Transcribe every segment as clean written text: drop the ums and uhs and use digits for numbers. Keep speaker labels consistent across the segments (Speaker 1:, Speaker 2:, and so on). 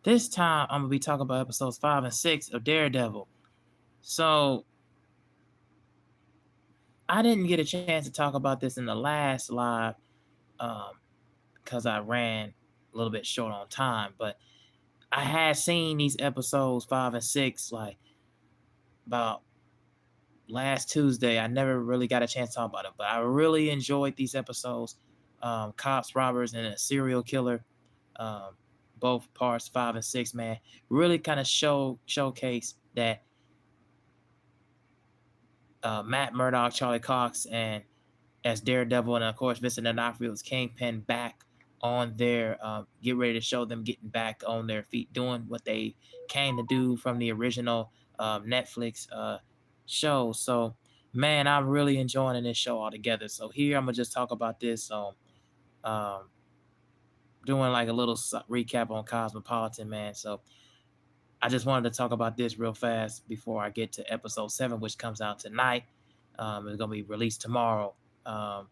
Speaker 1: This time, I'm gonna be talking about episodes 5 and 6 of Daredevil. So I didn't get a chance to talk about this in the last live, um, because I ran a little bit short on time. But I had seen these episodes 5 and 6 like about last Tuesday. I never really got a chance to talk about it, but I really enjoyed these episodes. Cops, robbers, and a serial killer. Um, both parts 5 and 6, man, really kind of showcase that Matt Murdock, Charlie Cox, and as Daredevil, and of course Vincent D'Onofrio's Kingpin back on their get ready to show them getting back on their feet, doing what they came to do from the original Netflix show. So, man, I'm really enjoying this show altogether. So here I'm gonna just talk about this. Um, Doing like a little recap on Cosmopolitan, man. So I just wanted to talk about this real fast before I get to episode 7, which comes out tonight. It's gonna be released tomorrow. Um,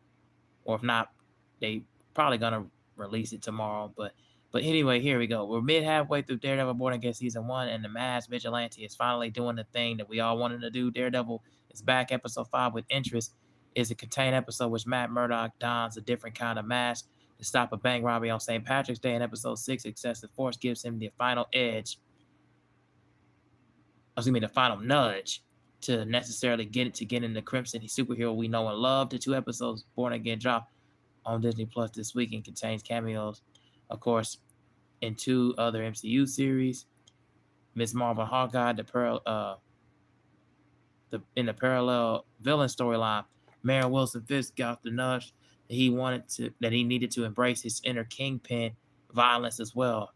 Speaker 1: or if not, they probably gonna release it tomorrow. But anyway, here we go. We're mid halfway through Daredevil Born Again season 1, and the Masked Vigilante is finally doing the thing that we all wanted to do. Daredevil is back, episode 5 with interest. Is a contained episode which Matt Murdock dons a different kind of mask to stop a bank robbery on St. Patrick's Day. In episode 6, excessive force gives him the final edge. Excuse me, the final nudge to necessarily get in the Crimson superhero we know and love. The 2 episodes Born Again drop on Disney Plus this week and contains cameos, of course, in 2 other MCU series. Miss Marvel, Hawkeye, in the parallel villain storyline, Marion Wilson Fisk got the nudge that he needed to embrace his inner Kingpin violence as well.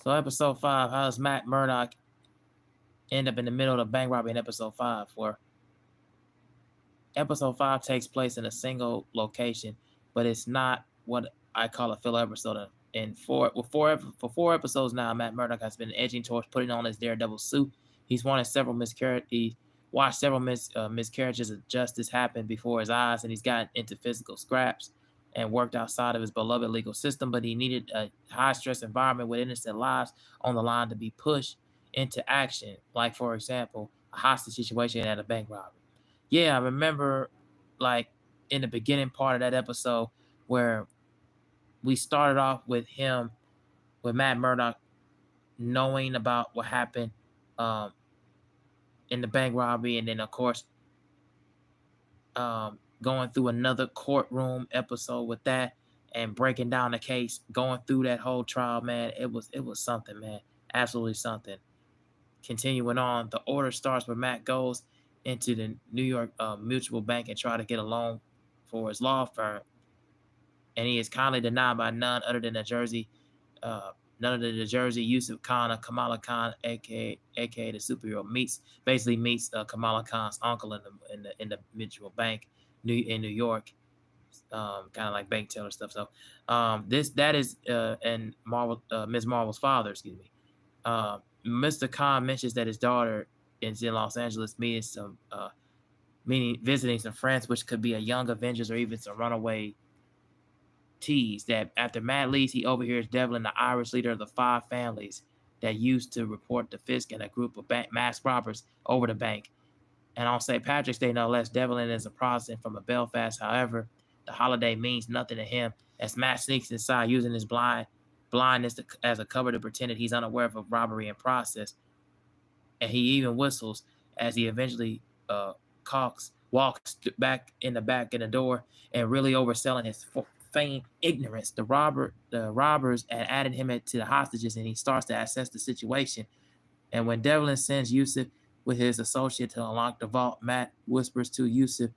Speaker 1: So episode 5, how does Matt Murdock end up in the middle of the bank robbery in episode 5? Where episode 5 takes place in a single location, but it's not what I call a filler episode. For 4 episodes now, Matt Murdock has been edging towards putting on his Daredevil suit. He's watched several miscarriages of justice happen before his eyes, and he's gotten into physical scraps and worked outside of his beloved legal system. But he needed a high stress environment with innocent lives on the line to be pushed into action, like for example, a hostage situation at a bank robbery. Yeah, I remember like in the beginning part of that episode where we started off with Matt Murdock knowing about what happened um, in the bank robbery, and then of course going through another courtroom episode with that and breaking down the case, going through that whole trial, man. It was something, man, absolutely something. Continuing on, the order starts where Matt goes into the New York Mutual Bank and try to get a loan for his law firm, and he is kindly denied by none of the Jersey Yusuf Khan or Kamala Khan, aka the superhero, meets Kamala Khan's uncle in the Mutual Bank, in New York, kind of like bank teller stuff. So, this that is and Marvel, Ms. Marvel's father, excuse me. Mr. Khan mentions that his daughter is in Los Angeles visiting some friends, which could be a young Avengers or even some runaway tease. That after Matt leaves, he overhears Devlin, the Irish leader of the 5 families that used to report to Fisk and a group of masked robbers over the bank. And on St. Patrick's Day, no less, Devlin is a Protestant from a Belfast. However, the holiday means nothing to him as Matt sneaks inside using his blindness as a cover to pretend that he's unaware of a robbery in process. And he even whistles as he eventually walks back in the door and really overselling his feigned ignorance. The robbers had added him to the hostages, and he starts to assess the situation. And when Devlin sends Yusuf with his associate to unlock the vault, Matt whispers to Yusuf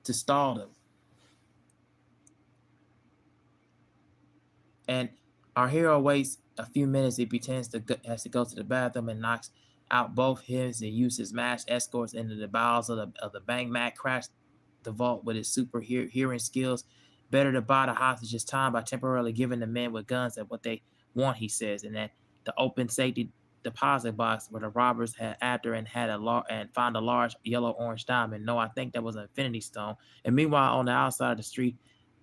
Speaker 1: to stall them. And our hero waits a few minutes. He has to go to the bathroom and knocks out both his and Yusuf's masked escorts into the bowels of the bank. Matt cracks the vault with his super hearing skills. Better to buy the hostages time by temporarily giving the men with guns at what they want, he says, and that the open safety deposit box where the robbers had after and found a large yellow-orange diamond. No, I think that was an infinity stone. And meanwhile, on the outside of the street,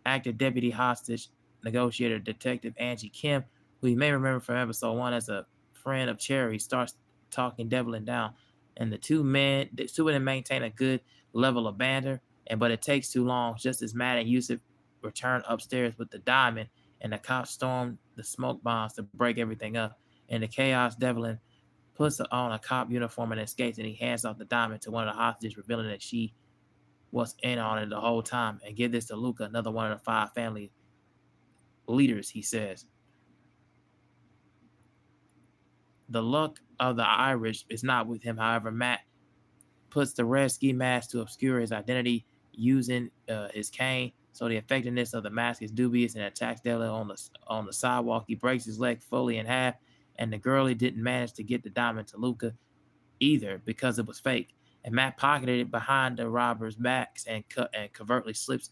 Speaker 1: active deputy hostage negotiator Detective Angie Kim who you may remember from episode one as a friend of Cherry, starts talking Devlin down. And the two of them maintain a good level of banter, and but it takes too long. Just as Matt and Yusuf return upstairs with the diamond, and the cops storm the smoke bombs to break everything up. In the chaos, Devlin puts on a cop uniform and escapes, and he hands off the diamond to one of the hostages, revealing that she was in on it the whole time. And give this to Luca, another one of the five family leaders, he says. The luck of the Irish is not with him, however. Matt puts the red ski mask to obscure his identity using his cane, so the effectiveness of the mask is dubious and attacks Della on the sidewalk. He breaks his leg fully in half, and the girlie didn't manage to get the diamond to Luca either because it was fake. And Matt pocketed it behind the robbers' backs and covertly slips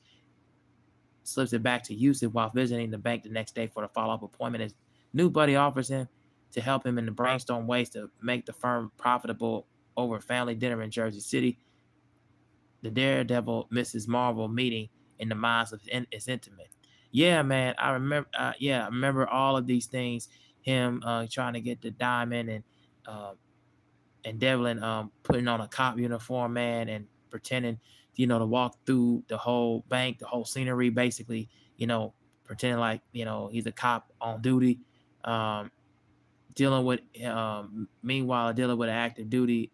Speaker 1: it back to Yusuf while visiting the bank the next day for the follow-up appointment. His new buddy offers him to help him in the brainstorm ways to make the firm profitable over family dinner in Jersey City. The Daredevil Mrs. Marvel meeting in the minds of is intimate. Yeah, man, I remember. I remember all of these things. Him trying to get the diamond, uh, and Devlin putting on a cop uniform, man, and pretending, to walk through the whole bank, the whole scenery, basically, pretending like he's a cop on duty. Um, dealing with meanwhile dealing with an active duty.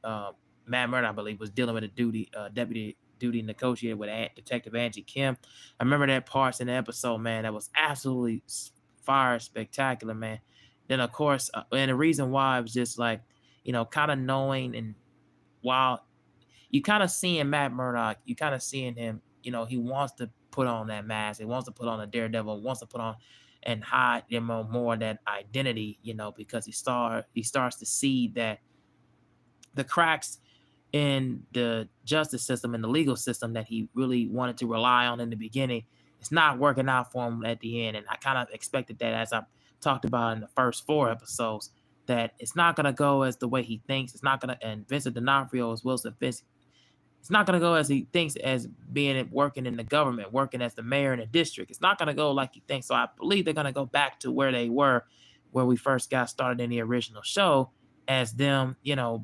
Speaker 1: Matt Murdock, I believe, was dealing with a deputy duty negotiator with Detective Angie Kim. I remember that parts in the episode, man. That was absolutely fire spectacular, man. Then of course, and the reason why it was just like, kind of knowing, and while you kind of seeing Matt Murdock, you kind of seeing him, he wants to put on that mask, he wants to put on a Daredevil, wants to put on and hide more that identity, because he starts to see that the cracks in the justice system and the legal system that he really wanted to rely on in the beginning, it's not working out for him at the end. And I kind of expected that, as I talked about in the first four episodes, that it's not going to go as the way he thinks. It's not going to, and Vincent D'Onofrio as Wilson Fisk, it's not going to go as he thinks, as being working in the government, working as the mayor in a district. It's not going to go like he thinks. So I believe they're going to go back to where they were, where we first got started in the original show, as them,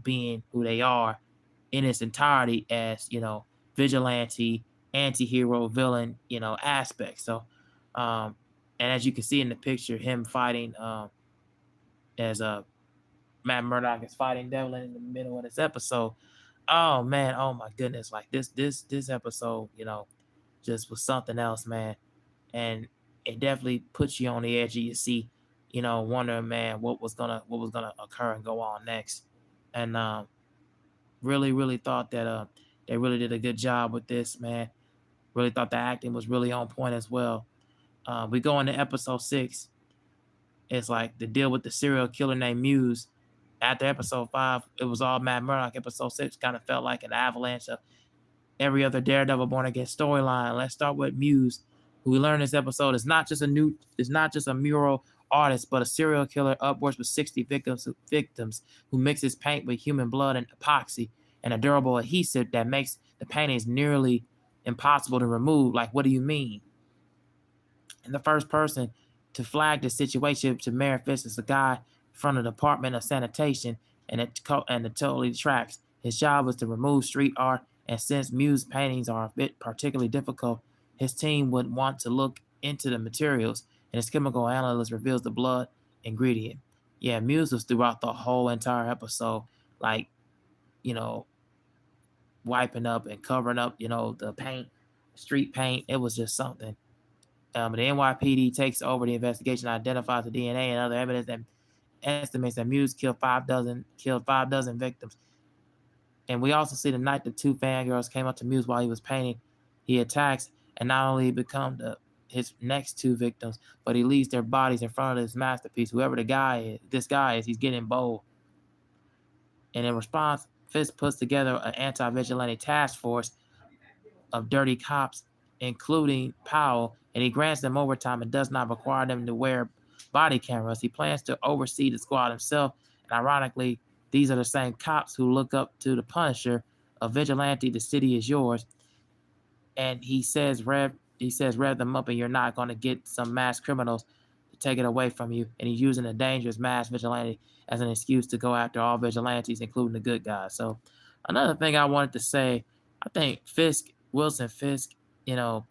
Speaker 1: being who they are in its entirety, as, vigilante, anti-hero, villain, aspect. So, and as you can see in the picture, him fighting as Matt Murdock is fighting Devlin in the middle of this episode. Oh man, oh my goodness, like this episode, just was something else, man. And it definitely puts you on the edge of your seat, wondering, man, what was gonna occur and go on next. And really, really thought that they really did a good job with this, man. Really thought the acting was really on point as well. We go into episode 6. It's like the deal with the serial killer named Muse. After episode 5, it was all Matt Murdock. Episode 6 kind of felt like an avalanche of every other Daredevil Born Again storyline. Let's start with Muse, who we learned this episode is not just a mural artist, but a serial killer, upwards with 60 victims who mixes paint with human blood and epoxy and a durable adhesive that makes the paintings nearly impossible to remove. Like, what do you mean? And the first person to flag the situation to Mayor Fisk is a guy from the Department of Sanitation, and it totally tracks. His job was to remove street art, and since Muse paintings are a bit particularly difficult, his team would want to look into the materials, and his chemical analyst reveals the blood ingredient. Yeah, Muse was throughout the whole entire episode, like, you know, wiping up and covering up, the paint, street paint. It was just something. The NYPD takes over the investigation, identifies the DNA and other evidence that estimates that Muse killed 5 dozen victims. And we also see the night the two fangirls came up to Muse while he was painting, he attacks and not only become his next two victims, but he leaves their bodies in front of this masterpiece. Whoever this guy is, he's getting bold. And in response, Fisk puts together an anti-vigilante task force of dirty cops, including Powell, and he grants them overtime and does not require them to wear body cameras. He plans to oversee the squad himself, and ironically, these are the same cops who look up to the Punisher, a vigilante. The city is yours, and he says, rev them up, and you're not going to get some mass criminals take it away from you, and he's using a dangerous mass vigilante as an excuse to go after all vigilantes, including the good guys. So, another thing I wanted to say, I think Wilson Fisk, you know,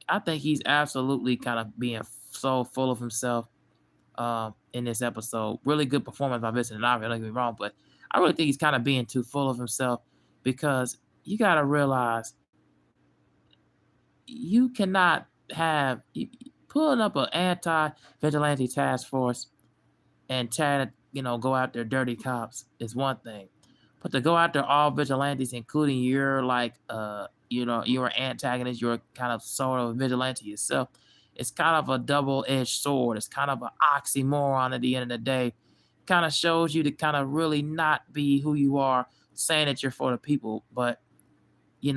Speaker 1: I think he's absolutely kind of being so full of himself in this episode. Really good performance by Vincent D'Onofrio, don't get me wrong, but I really think he's kind of being too full of himself because you got to realize you cannot have pulling up an anti-vigilante task force and trying to, go after dirty cops is one thing. But to go after all vigilantes, including your your antagonist, your kind of sort of vigilante yourself, it's kind of a double-edged sword. It's kind of an oxymoron at the end of the day. Kind of shows you to kind of really not be who you are, saying that you're for the people, but you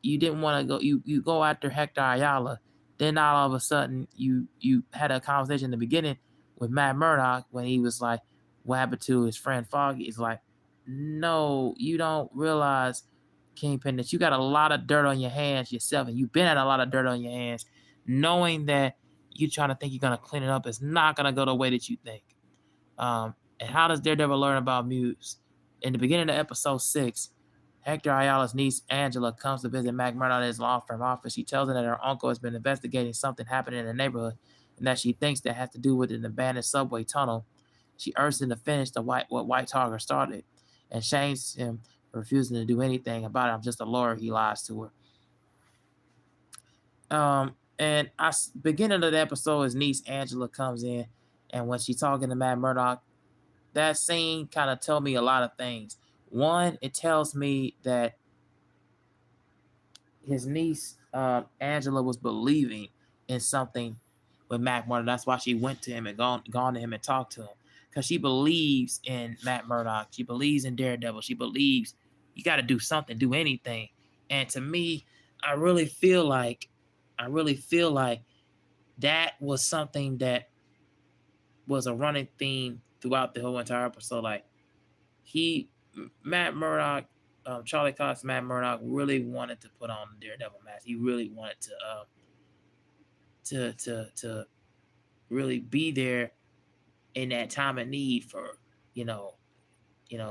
Speaker 1: didn't want to go. You go after Hector Ayala, then all of a sudden you had a conversation in the beginning with Matt Murdock when he was like, "What happened to his friend Foggy?" It's like, no, you don't realize, Kingpin, that you got a lot of dirt on your hands yourself, and you've been at a lot of dirt on your hands, knowing that you trying to think you're gonna clean it up is not gonna go the way that you think. And how does Daredevil learn about Muse? In the beginning of episode 6, Hector Ayala's niece Angela comes to visit Mac Murdock at his law firm office. She tells him that her uncle has been investigating something happening in the neighborhood and that she thinks that has to do with an abandoned subway tunnel. She urges him to finish what White Tiger started and shames him for refusing to do anything about it. I'm just a lawyer, he lies to her. And beginning of the episode, his niece Angela comes in, and when she's talking to Matt Murdock, that scene kind of told me a lot of things. One, it tells me that his niece Angela was believing in something with Matt Murdock. That's why she went to him and gone to him and talked to him, because she believes in Matt Murdock. She believes in Daredevil. She believes you got to do something, do anything. And to me, I really feel like that was something that was a running theme throughout the whole entire episode. Like Matt Murdock, Charlie Cox, Matt Murdock really wanted to put on the Daredevil mask. He really wanted to really be there in that time of need for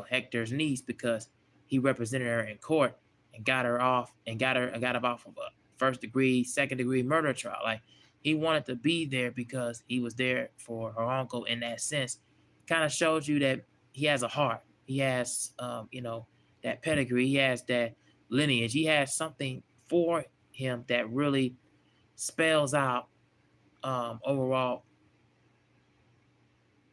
Speaker 1: Hector's niece, because he represented her in court and got her off of a first degree, second degree murder trial. Like, he wanted to be there because he was there for her uncle. In that sense, kind of shows you that he has a heart. He has that pedigree. He has that lineage. He has something for him that really spells out overall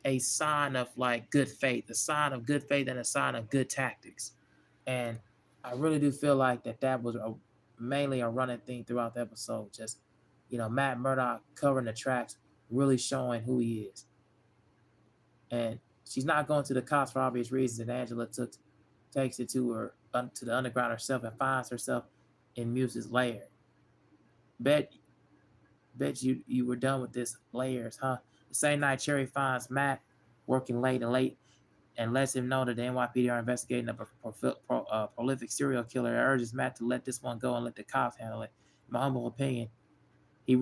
Speaker 1: a sign of like good faith, a sign of good faith and a sign of good tactics. And I really do feel like that was mainly a running theme throughout the episode. Just, Matt Murdock covering the tracks, really showing who he is. And she's not going to the cops for obvious reasons. And Angela takes it to the underground herself and finds herself in Muse's lair. Bet you were done with this layers, huh? The same night, Cherry finds Matt working late and lets him know that the NYPD are investigating a prolific serial killer. It urges Matt to let this one go and let the cops handle it. In my humble opinion, if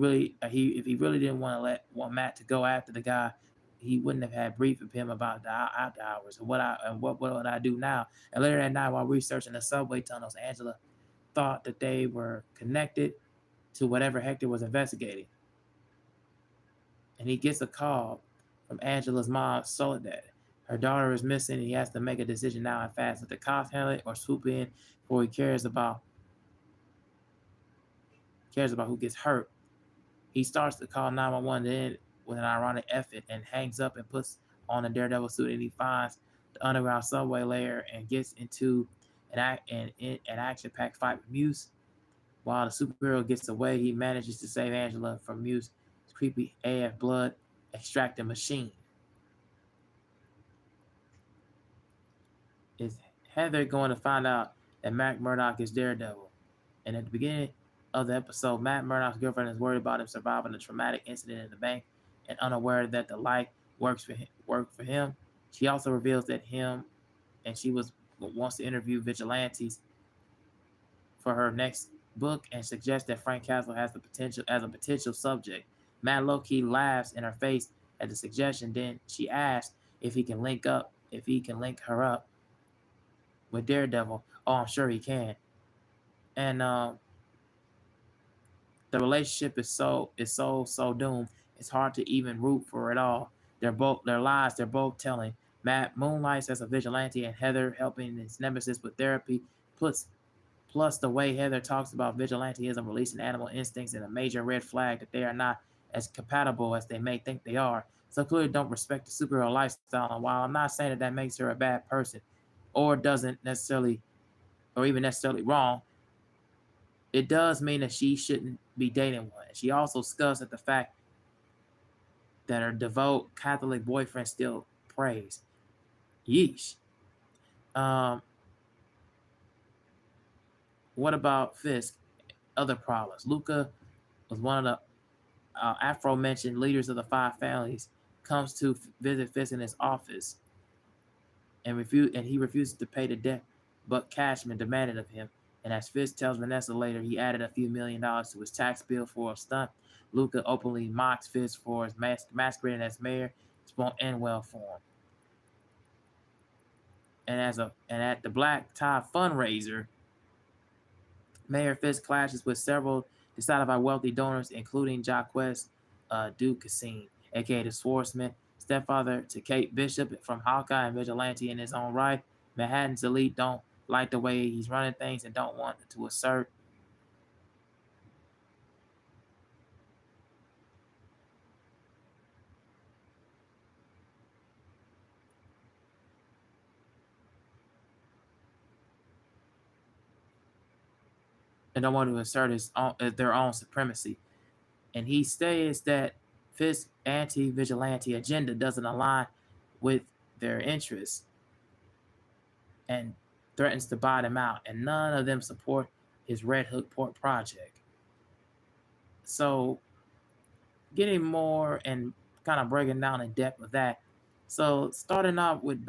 Speaker 1: he really didn't want Matt to go after the guy, he wouldn't have had brief with him about the after hours and what would I do now. And later that night, while researching the subway tunnels, Angela thought that they were connected to whatever Hector was investigating. And he gets a call from Angela's mom, Soledad. Her daughter is missing, and he has to make a decision now and fast. Let the cops handle it or swoop in before he cares about who gets hurt. He starts to call 911 then with an ironic effort and hangs up and puts on a Daredevil suit, and he finds the underground subway layer and gets into an action-packed fight with Muse. While the superhero gets away, he manages to save Angela from Muse's creepy AF blood extracting machine. Is Heather going to find out that Matt Murdock is Daredevil? And at the beginning of the episode, Matt Murdock's girlfriend is worried about him surviving a traumatic incident in the bank and unaware that the light worked for him. She also reveals that she wants to interview vigilantes for her next book and suggests that Frank Castle has the potential as a potential subject. Matt low-key laughs in her face at the suggestion. Then she asks if he can link her up with Daredevil. Oh, I'm sure he can. And the relationship is so doomed. It's hard to even root for it all. Their lies. They're both telling. Matt moonlights as a vigilante, and Heather helping his nemesis with therapy. Plus, plus the way Heather talks about vigilantism, releasing animal instincts, and a major red flag that they are not as compatible as they may think they are. So clearly, don't respect the superhero lifestyle. And while I'm not saying that that makes her a bad person, or doesn't necessarily, or even necessarily wrong, it does mean that she shouldn't be dating one. She also scoffs at the fact that her devout Catholic boyfriend still prays. Yeesh. Um, what about Fisk? Other problems. Luca was one of the aforementioned leaders of the five families. Comes to visit Fisk in his office and he refuses to pay the debt, but Cashman demanded of him. And as Fisk tells Vanessa later, he added a few $1,000,000 to his tax bill for a stunt. Luca openly mocks Fisk for his masquerading as mayor. This won't end well for him. And at the Black Tie fundraiser, Mayor Fisk clashes with several decided by wealthy donors, including Jacques Duquesne, aka the Swordsman, stepfather to Kate Bishop from Hawkeye and Vigilante in his own right. Manhattan's elite don't like the way he's running things and don't want to assert their own supremacy. And he states that Fisk's anti-vigilante agenda doesn't align with their interests and threatens to buy them out. And none of them support his Red Hook Port project. So getting more and kind of breaking down in depth with that. So starting off with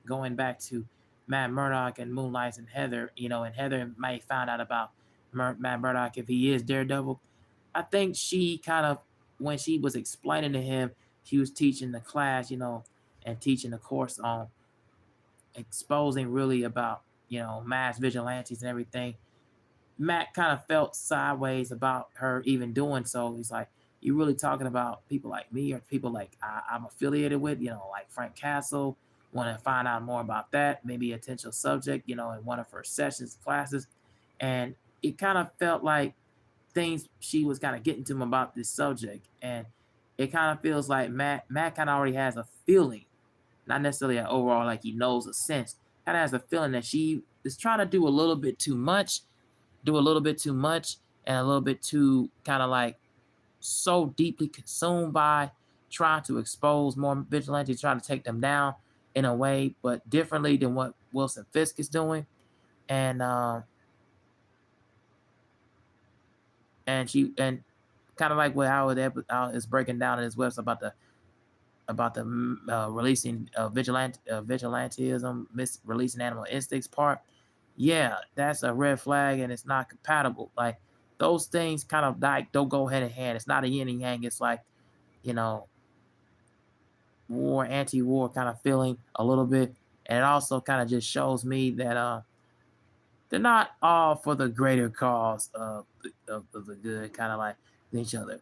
Speaker 1: going back to Matt Murdock and Moonlight and Heather, and Heather might find out about Matt Murdock if he is Daredevil. I think she kind of, when she was explaining to him, she was teaching the class, and teaching the course on exposing really about, mass vigilantes and everything. Matt kind of felt sideways about her even doing so. He's like, "You really talking about people like me or people like I'm affiliated with, like Frank Castle? Want to find out more about that? Maybe a potential subject, in one of her sessions, classes." And it kind of felt like things she was kind of getting to him about this subject. And it kind of feels like Matt kind of already has a feeling, not necessarily an overall, like he knows a sense, kind of has a feeling that she is trying to do a little bit too much and a little bit too kind of like so deeply consumed by trying to expose more vigilantes, trying to take them down in a way, but differently than what Wilson Fisk is doing. And and kind of like how it's breaking down in his website about the releasing vigilantism, releasing animal instincts part. Yeah, that's a red flag, and it's not compatible. Like those things kind of like don't go hand in hand. It's not a yin and yang. It's like, you know, war, anti-war kind of feeling a little bit, and it also kind of just shows me that they're not all for the greater cause of the good, kind of like each other.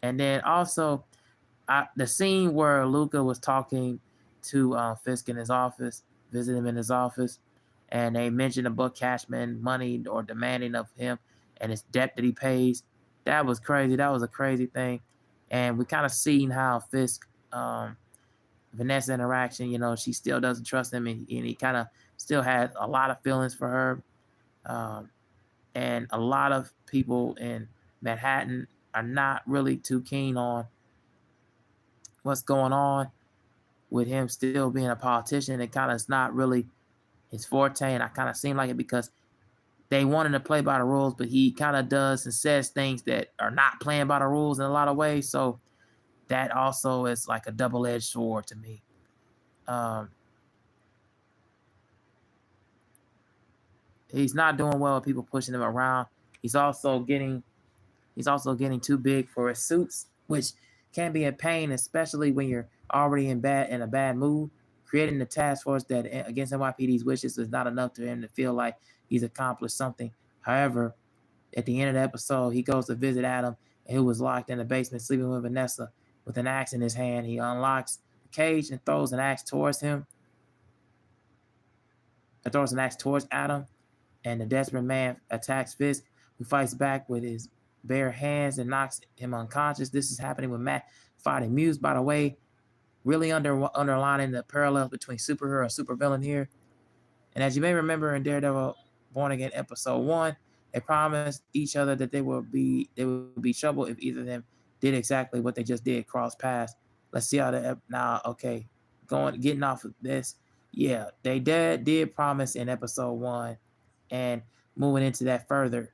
Speaker 1: And then also the scene where Luca was talking to Fisk in his office, visiting him in his office, and they mentioned about Cashman money or demanding of him and his debt that he pays. That was crazy. That was a crazy thing. And we kind of seen how Fisk, Vanessa interaction, she still doesn't trust him, and he kind of still has a lot of feelings for her. Um, and a lot of people in Manhattan are not really too keen on what's going on with him still being a politician. It kind of is not really his forte, and I kind of seem like it because they want him to play by the rules, but he kind of does and says things that are not playing by the rules in a lot of ways. So that also is like a double-edged sword to me. Um, he's not doing well with people pushing him around. He's also getting He's also getting too big for his suits, which can be a pain, especially when you're already in a bad mood. Creating the task force that against NYPD's wishes is not enough to him to feel like he's accomplished something. However, at the end of the episode, he goes to visit Adam, who was locked in the basement sleeping with Vanessa with an axe in his hand. He unlocks the cage and throws an axe towards him. He throws an axe towards Adam, and the desperate man attacks Fisk, who fights back with his bare hands and knocks him unconscious. This is happening with Matt fighting Muse, by the way, really underlining the parallels between superhero and supervillain here. And as you may remember in Daredevil Born Again episode 1, they promised each other that they would be trouble if either of them did exactly what they just did, cross paths. Let's see how the now okay, getting off of this. Yeah, they did promise in episode 1, and moving into that further,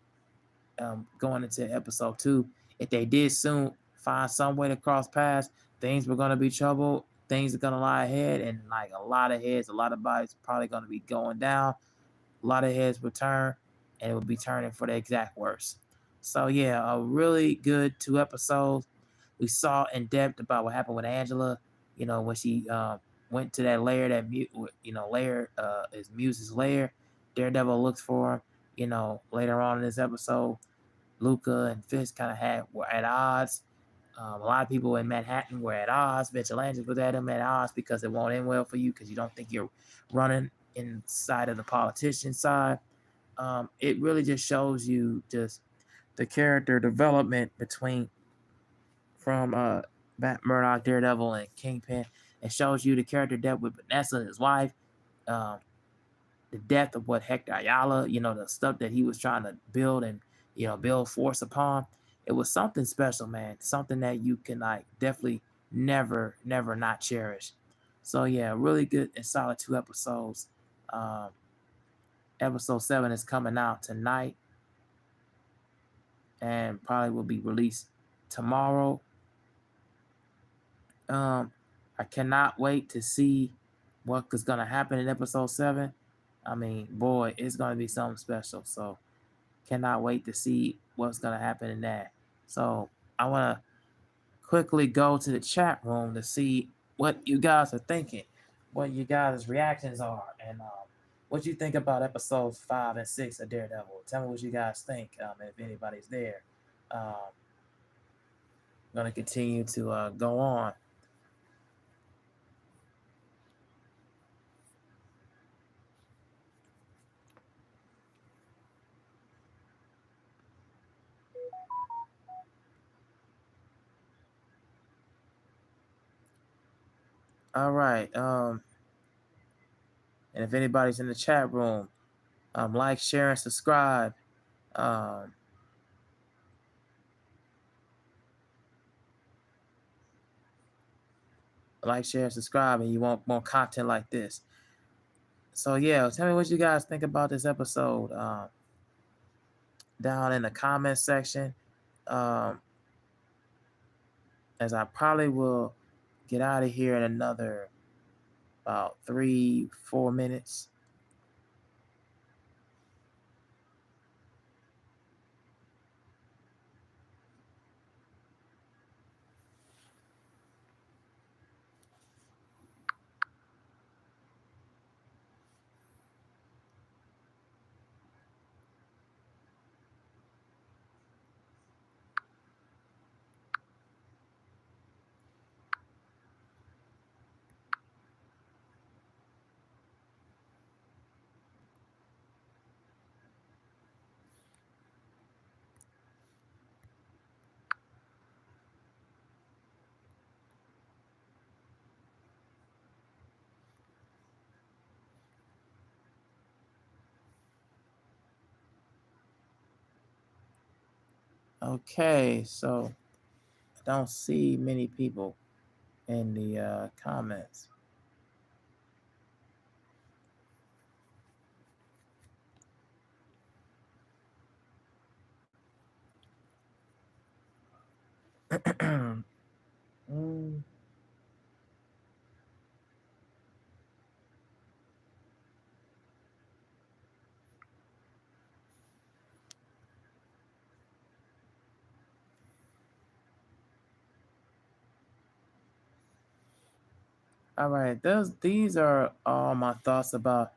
Speaker 1: going into episode 2, if they did soon find some way to cross paths, things were gonna be trouble. Things are gonna lie ahead, and like a lot of heads, a lot of bodies probably gonna be going down. A lot of heads will turn, and it will be turning for the exact worst. So yeah, a really good 2 episodes. We saw in depth about what happened with Angela. When she went to that lair, lair is Muse's lair. Daredevil looks for him. Later on in this episode, Luca and Fisk kind of were at odds. A lot of people in Manhattan were at odds. Vigilantes were at odds because it won't end well for you because you don't think you're running inside of the politician side. It really just shows you just the character development between from Matt Murdock, Daredevil, and Kingpin. It shows you the character depth with Vanessa and his wife. Um, the depth of what Hector Ayala, the stuff that he was trying to build and build force upon. It was something special, man. Something that you can like definitely never, never not cherish. So yeah, really good and solid 2 episodes. Um, episode 7 is coming out tonight and probably will be released tomorrow. I cannot wait to see what is gonna happen in episode 7. I mean, boy, it's gonna be something special. So cannot wait to see what's gonna happen in that. So I wanna quickly go to the chat room to see what you guys are thinking, what you guys' reactions are, and what you think about episodes 5 and 6 of Daredevil. Tell me what you guys think. If anybody's there, I'm gonna continue to go on. All right. And if anybody's in the chat room, like, share, and subscribe. Um, like, share, and subscribe, and you want more content like this. So yeah, tell me what you guys think about this episode down in the comment section. Um, as I probably will get out of here in another about 3-4 minutes. Okay, so I don't see many people in the comments. Mm, All right, these are all my thoughts about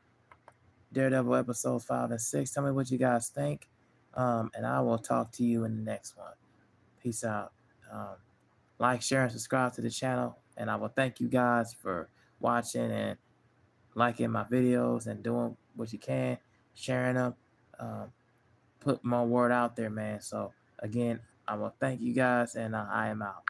Speaker 1: Daredevil episodes 5 and 6. Tell me what you guys think, and I will talk to you in the next one. Peace out. Um, like, share, and subscribe to the channel, and I will thank you guys for watching and liking my videos and doing what you can, sharing them, um, put my word out there, man. So again, I will thank you guys, and I am out.